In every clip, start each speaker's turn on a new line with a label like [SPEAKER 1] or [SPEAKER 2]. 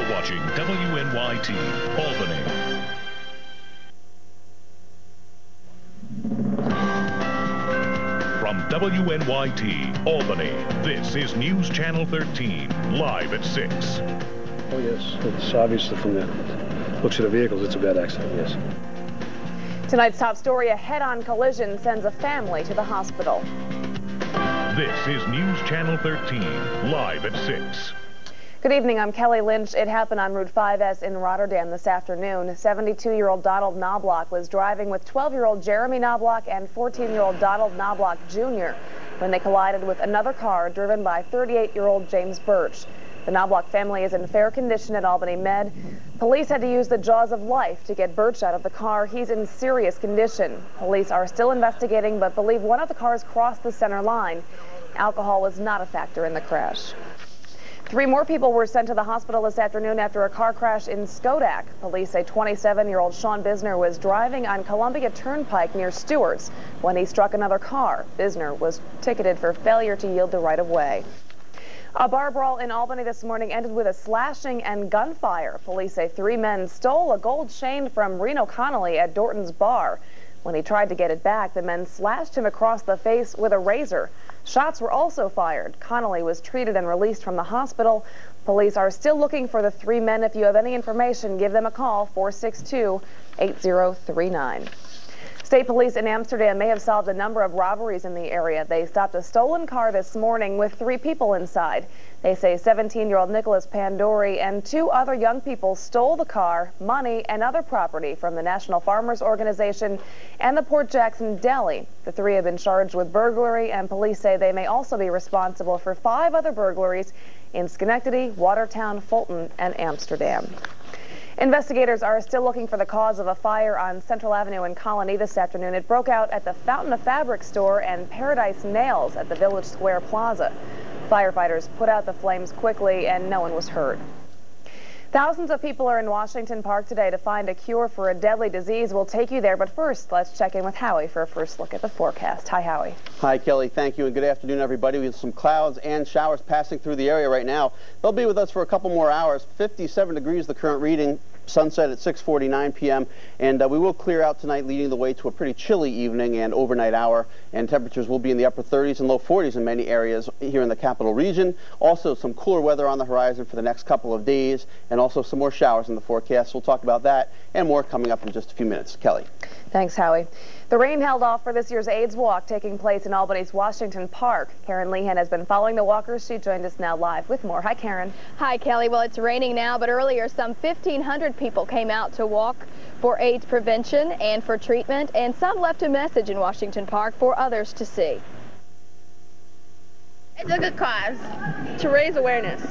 [SPEAKER 1] You're watching WNYT, Albany. From WNYT, Albany, this is News Channel 13, live at 6.
[SPEAKER 2] Oh, yes. It's obviously from the looks of the vehicles, it's a bad accident, yes.
[SPEAKER 3] Tonight's top story, a head-on collision sends a family to the hospital.
[SPEAKER 1] This is News Channel 13, live at 6.
[SPEAKER 3] Good evening, I'm Kelly Lynch. It happened on Route 5S in Rotterdam this afternoon. 72-year-old Donald Knobloch was driving with 12-year-old Jeremy Knobloch and 14-year-old Donald Knobloch Jr. when they collided with another car driven by 38-year-old James Birch. The Knobloch family is in fair condition at Albany Med. Police had to use the jaws of life to get Birch out of the car. He's in serious condition. Police are still investigating, but believe one of the cars crossed the center line. Alcohol was not a factor in the crash. 3 more people were sent to the hospital this afternoon after a car crash in Schodack. Police say 27-year-old Sean Bisner was driving on Columbia Turnpike near Stewart's when he struck another car. Bisner was ticketed for failure to yield the right-of-way. A bar brawl in Albany this morning ended with a slashing and gunfire. Police say 3 men stole a gold chain from Reno Connolly at Dorton's bar. When he tried to get it back, the men slashed him across the face with a razor. Shots were also fired. Connolly was treated and released from the hospital. Police are still looking for the 3 men. If you have any information, give them a call, 462-8039. State police in Amsterdam may have solved a number of robberies in the area. They stopped a stolen car this morning with 3 people inside. They say 17-year-old Nicholas Pandori and 2 other young people stole the car, money, and other property from the National Farmers Organization and the Port Jackson Deli. The 3 have been charged with burglary, and police say they may also be responsible for 5 other burglaries in Schenectady, Watertown, Fulton, and Amsterdam. Investigators are still looking for the cause of a fire on Central Avenue in Colony this afternoon. It broke out at the Fountain of Fabric store and Paradise Nails at the Village Square Plaza. Firefighters put out the flames quickly and no one was hurt. Thousands of people are in Washington Park today to find a cure for a deadly disease. We'll take you there, but first, let's check in with Howie for a first look at the forecast. Hi, Howie.
[SPEAKER 4] Hi, Kelly. Thank you, and good afternoon, everybody. We have some clouds and showers passing through the area right now. They'll be with us for a couple more hours. 57 degrees, the current reading. Sunset at 6:49 p.m. and we will clear out tonight, leading the way to a pretty chilly evening and overnight hour, and temperatures will be in the upper 30s and low 40s in many areas here in the capital region. Also some cooler weather on the horizon for the next couple of days, and also some more showers in the forecast. We'll talk about that and more coming up in just a few minutes. Kelly.
[SPEAKER 3] Thanks, Howie. The rain held off for this year's AIDS Walk taking place in Albany's Washington Park. Karen Lehane has been following the walkers. She joined us now live with more. Hi, Karen.
[SPEAKER 5] Hi, Kelly. Well, it's raining now, but earlier some 1,500 people came out to walk for AIDS prevention and for treatment, and some left a message in Washington Park for others to see.
[SPEAKER 6] It's a good cause to raise awareness.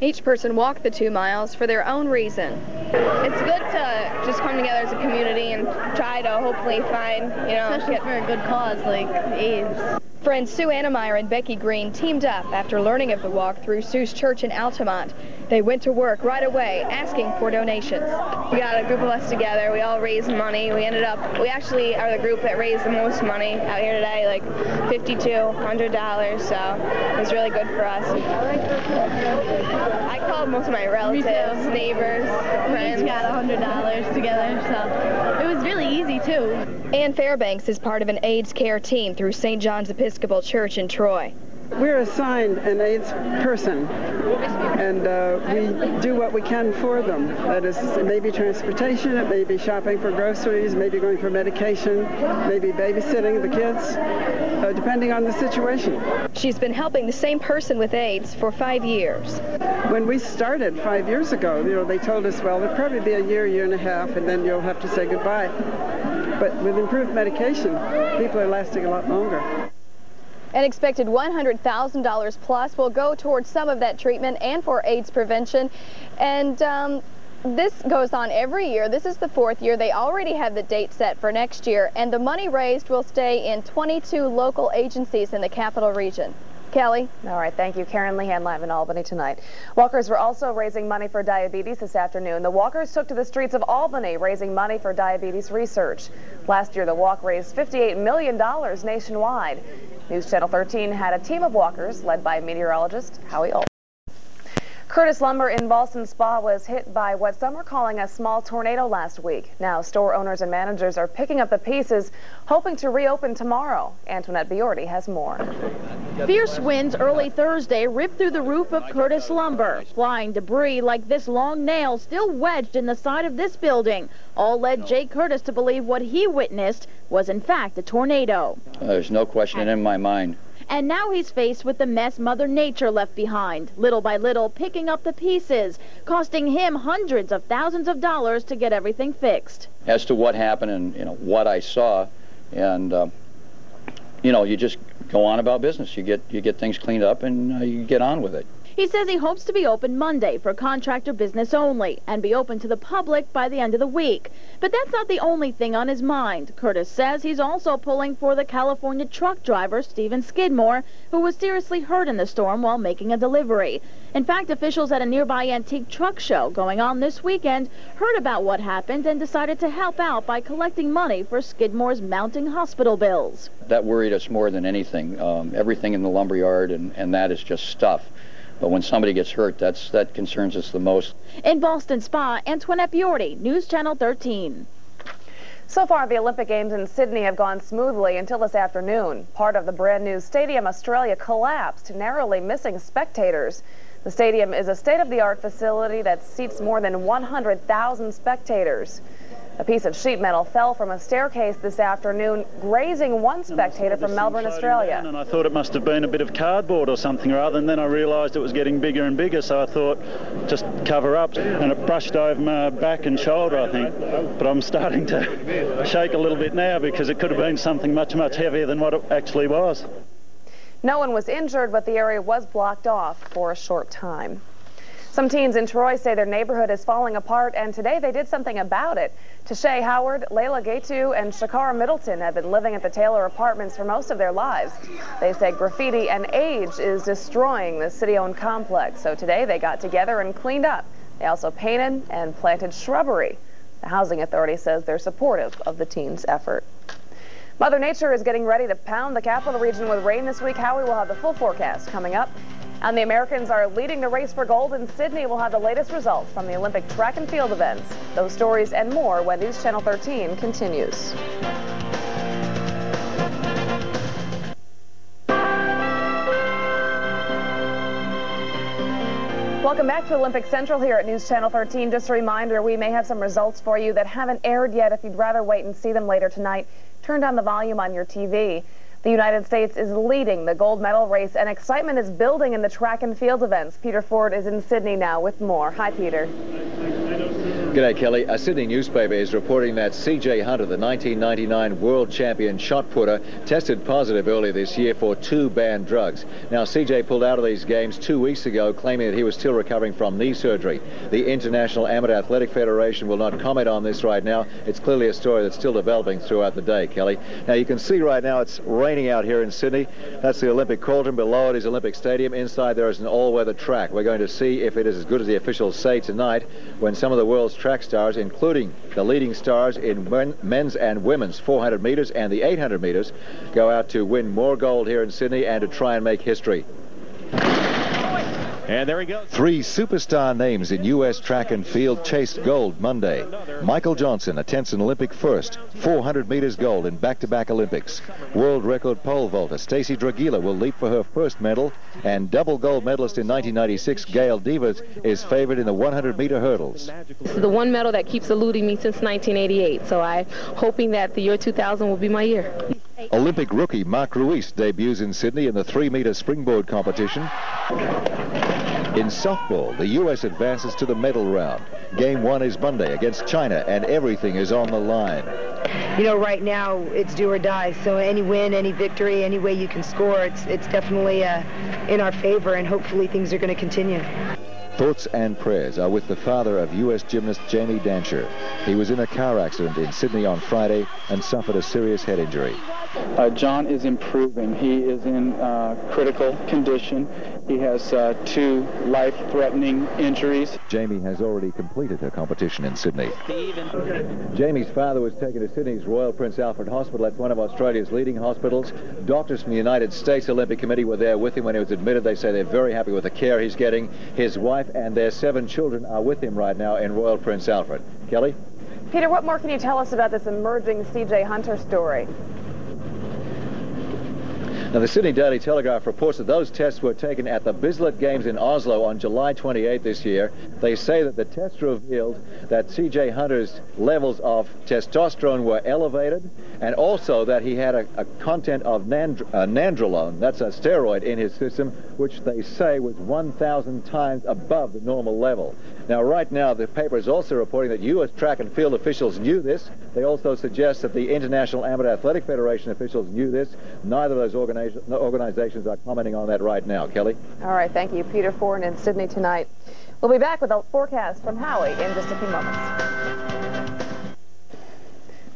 [SPEAKER 5] Each person walked the 2 miles for their own reason.
[SPEAKER 6] It's good to just come together as a community and try to hopefully find,
[SPEAKER 7] especially for a good cause like AIDS.
[SPEAKER 5] Friends Sue Annemeyer and Becky Green teamed up after learning of the walk through Sue's church in Altamont. They went to work right away asking for donations.
[SPEAKER 6] We got a group of us together. We all raised money. We actually are the group that raised the most money out here today, like $5,200, so it was really good for us. I called most of my relatives, neighbors, friends.
[SPEAKER 7] We each got $100 together, so it was really easy too.
[SPEAKER 5] Ann Fairbanks is part of an AIDS care team through St. John's Episcopal Church in Troy.
[SPEAKER 8] We're assigned an AIDS person, and we do what we can for them. That is, it may be transportation, it may be shopping for groceries, maybe going for medication, maybe babysitting the kids, depending on the situation.
[SPEAKER 5] She's been helping the same person with AIDS for 5 years.
[SPEAKER 8] When we started 5 years ago, they told us, well, it'll probably be a year, year and a half, and then you'll have to say goodbye. But with improved medication, people are lasting a lot longer.
[SPEAKER 5] An expected $100,000 plus will go towards some of that treatment and for AIDS prevention. And this goes on every year. This is the 4th year. They already have the date set for next year, and the money raised will stay in 22 local agencies in the capital region. Kelly.
[SPEAKER 3] All right, thank you. Karen Lehane live in Albany tonight. Walkers were also raising money for diabetes this afternoon. The walkers took to the streets of Albany raising money for diabetes research. Last year, the walk raised $58 million nationwide. News Channel 13 had a team of walkers led by meteorologist Howie Altschule. Curtis Lumber in Ballston Spa was hit by what some are calling a small tornado last week. Now, store owners and managers are picking up the pieces, hoping to reopen tomorrow. Antoinette Biordi has more.
[SPEAKER 9] Fierce winds early Thursday ripped through the roof of Curtis Lumber. Flying debris like this long nail still wedged in the side of this building. All led Jay Curtis to believe what he witnessed was in fact a tornado.
[SPEAKER 10] There's no question in my mind.
[SPEAKER 9] And now he's faced with the mess Mother Nature left behind, little by little picking up the pieces, costing him hundreds of thousands of dollars to get everything fixed.
[SPEAKER 10] As to what happened and what I saw, and you just go on about business. You get things cleaned up and you get on with it.
[SPEAKER 9] He says he hopes to be open Monday for contractor business only and be open to the public by the end of the week. But that's not the only thing on his mind. Curtis says he's also pulling for the California truck driver, Stephen Skidmore, who was seriously hurt in the storm while making a delivery. In fact, officials at a nearby antique truck show going on this weekend heard about what happened and decided to help out by collecting money for Skidmore's mounting hospital bills.
[SPEAKER 10] That worried us more than anything. Everything in the lumberyard and that is just stuff. But when somebody gets hurt, that concerns us the most.
[SPEAKER 9] In Ballston Spa, Antoinette Biordi, News Channel 13.
[SPEAKER 3] So far, the Olympic Games in Sydney have gone smoothly until this afternoon. Part of the brand new Stadium Australia collapsed, narrowly missing spectators. The stadium is a state-of-the-art facility that seats more than 100,000 spectators. A piece of sheet metal fell from a staircase this afternoon, grazing one spectator from Melbourne, Australia.
[SPEAKER 11] And I thought it must have been a bit of cardboard or something or other, and then I realised it was getting bigger and bigger, so I thought just cover up, and it brushed over my back and shoulder, I think. But I'm starting to shake a little bit now because it could have been something much, much heavier than what it actually was.
[SPEAKER 3] No one was injured, but the area was blocked off for a short time. Some teens in Troy say their neighborhood is falling apart, and today they did something about it. Tashay Howard, Layla Gaitu, and Shakara Middleton have been living at the Taylor Apartments for most of their lives. They say graffiti and age is destroying the city-owned complex, so today they got together and cleaned up. They also painted and planted shrubbery. The Housing Authority says they're supportive of the teens' effort. Mother Nature is getting ready to pound the capital region with rain this week. Howie will have the full forecast coming up. And the Americans are leading the race for gold in Sydney. We'll have the latest results from the Olympic track and field events. Those stories and more when News Channel 13 continues. Welcome back to Olympic Central here at News Channel 13. Just a reminder, we may have some results for you that haven't aired yet. If you'd rather wait and see them later tonight, turn down the volume on your TV. The United States is leading the gold medal race, and excitement is building in the track and field events. Peter Ford is in Sydney now with more. Hi, Peter.
[SPEAKER 12] G'day, Kelly. A Sydney newspaper is reporting that C.J. Hunter, the 1999 world champion shot putter, tested positive earlier this year for 2 banned drugs. Now, C.J. pulled out of these games 2 weeks ago, claiming that he was still recovering from knee surgery. The International Amateur Athletic Federation will not comment on this right now. It's clearly a story that's still developing throughout the day, Kelly. Now, you can see right now it's raining out here in Sydney. That's the Olympic cauldron. Below it is Olympic Stadium. Inside there is an all-weather track. We're going to see if it is as good as the officials say tonight when some of the world's track stars, including the leading stars in men's and women's 400 meters and the 800 meters, go out to win more gold here in Sydney and to try and make history.
[SPEAKER 13] And there he goes.
[SPEAKER 12] 3 superstar names in U.S. track and field chased gold Monday. Michael Johnson attempts an Olympic first, 400 meters gold in back-to-back Olympics. World record pole vaulter Stacy Dragila will leap for her first medal, and double gold medalist in 1996 Gail Devers is favored in the 100-meter hurdles.
[SPEAKER 14] This is the one medal that keeps eluding me since 1988, so I'm hoping that the year 2000 will be my year.
[SPEAKER 12] Olympic rookie Mark Ruiz debuts in Sydney in the 3-meter springboard competition. In softball, the U.S. advances to the medal round. Game 1 is Monday against China, and everything is on the line.
[SPEAKER 15] You know, right now it's do or die, so any win, any victory, any way you can score, it's definitely in our favor, and hopefully things are going to continue.
[SPEAKER 12] Thoughts and prayers are with the father of U.S. gymnast Jamie Dancher. He was in a car accident in Sydney on Friday and suffered a serious head injury.
[SPEAKER 13] John is improving. He is in critical condition. He has 2 life-threatening injuries.
[SPEAKER 12] Jamie has already completed her competition in Sydney. Jamie's father was taken to Sydney's Royal Prince Alfred Hospital. That's one of Australia's leading hospitals. Doctors from the United States Olympic Committee were there with him when he was admitted. They say they're very happy with the care he's getting. His wife and their 7 children are with him right now in Royal Prince Alfred. Kelly?
[SPEAKER 3] Peter, what more can you tell us about this emerging C.J. Hunter story?
[SPEAKER 12] Now, the Sydney Daily Telegraph reports that those tests were taken at the Bislett Games in Oslo on July 28 this year. They say that the tests revealed that C.J. Hunter's levels of testosterone were elevated, and also that he had a content of nandrolone, that's a steroid, in his system, which they say was 1,000 times above the normal level. Now, right now, the paper is also reporting that U.S. track and field officials knew this. They also suggest that the International Amateur Athletic Federation officials knew this. Neither of those organizations are commenting on that right now. Kelly?
[SPEAKER 3] All right, thank you. Peter Forn in Sydney tonight. We'll be back with a forecast from Howie in just a few moments.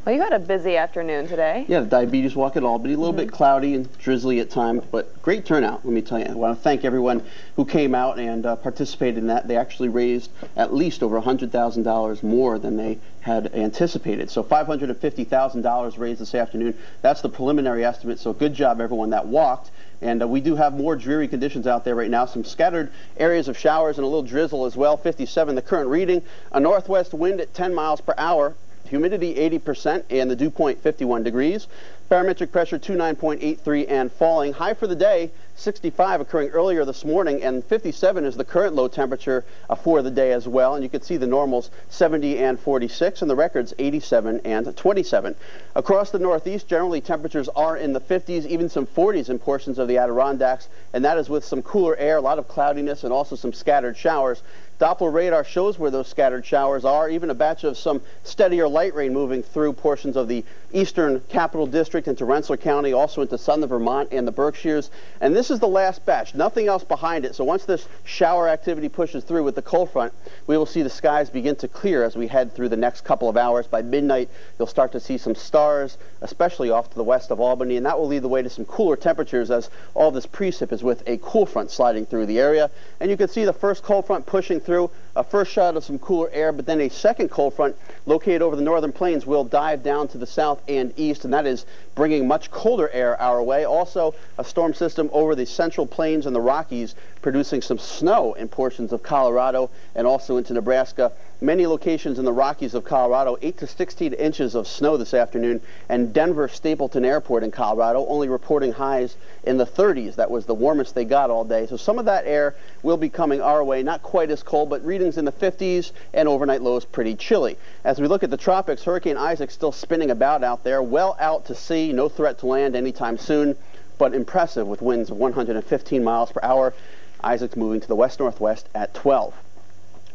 [SPEAKER 3] Well, you had a busy afternoon today.
[SPEAKER 4] Yeah, the diabetes walk at Albany, a little bit cloudy and drizzly at times, but great turnout, let me tell you. I want to thank everyone who came out and participated in that. They actually raised at least over $100,000 more than they had anticipated. So $550,000 raised this afternoon. That's the preliminary estimate, so good job everyone that walked. And we do have more dreary conditions out there right now. Some scattered areas of showers and a little drizzle as well. 57 the current reading. A northwest wind at 10 miles per hour. Humidity 80% and the dew point 51 degrees. Barometric pressure 29.83 and falling. High for the day 65 occurring earlier this morning, and 57 is the current low temperature for the day as well. And you can see the normals 70 and 46 and the records 87 and 27. Across the Northeast, generally temperatures are in the 50s, even some 40s in portions of the Adirondacks, and that is with some cooler air, a lot of cloudiness, and also some scattered showers. Doppler radar shows where those scattered showers are, even a batch of some steadier light rain moving through portions of the eastern Capital District into Rensselaer County, also into southern Vermont and the Berkshires. And this is the last batch, nothing else behind it. So once this shower activity pushes through with the cold front, we will see the skies begin to clear as we head through the next couple of hours. By midnight, you'll start to see some stars, especially off to the west of Albany, and that will lead the way to some cooler temperatures as all this precip is with a cool front sliding through the area. And you can see the first cold front pushing through, a first shot of some cooler air, but then a second cold front located over the northern plains will dive down to the south and east, and that is bringing much colder air our way. Also, a storm system over the central plains and the Rockies producing some snow in portions of Colorado and also into Nebraska. Many locations in the Rockies of Colorado, 8 to 16 inches of snow this afternoon, and Denver Stapleton Airport in Colorado only reporting highs in the 30s. That was the warmest they got all day. So some of that air will be coming our way, not quite as cold, but readings in the 50s and overnight lows pretty chilly. As we look at the tropics, Hurricane Isaac still spinning about out there, well out to sea, no threat to land anytime soon, but impressive with winds of 115 miles per hour. Isaac's moving to the west-northwest at 12.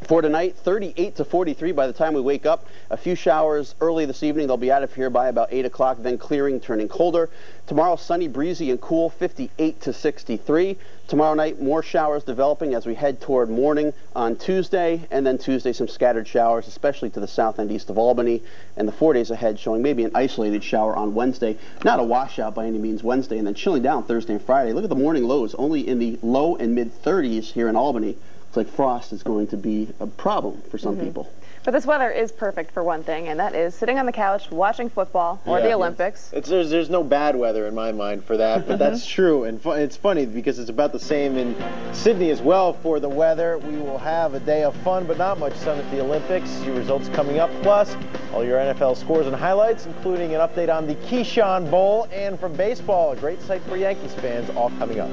[SPEAKER 4] For tonight, 38 to 43 by the time we wake up. A few showers early this evening. They'll be out of here by about 8 o'clock, then clearing, turning colder. Tomorrow, sunny, breezy, and cool, 58 to 63. Tomorrow night, more showers developing as we head toward morning on Tuesday, and then Tuesday, some scattered showers, especially to the south and east of Albany, and the 4 days ahead showing maybe an isolated shower on Wednesday. Not a washout by any means Wednesday, and then chilling down Thursday and Friday. Look at the morning lows, only in the low and mid-30s here in Albany. It's like frost is going to be a problem for some people.
[SPEAKER 3] But this weather is perfect for one thing, and that is sitting on the couch watching football or the Olympics.
[SPEAKER 16] There's no bad weather in my mind for that, but that's true. And it's funny because it's about the same in Sydney as well for the weather. We will have a day of fun, but not much sun at the Olympics. Your results coming up, plus all your NFL scores and highlights, including an update on the Keyshawn Bowl, and from baseball, a great sight for Yankees fans, all coming up.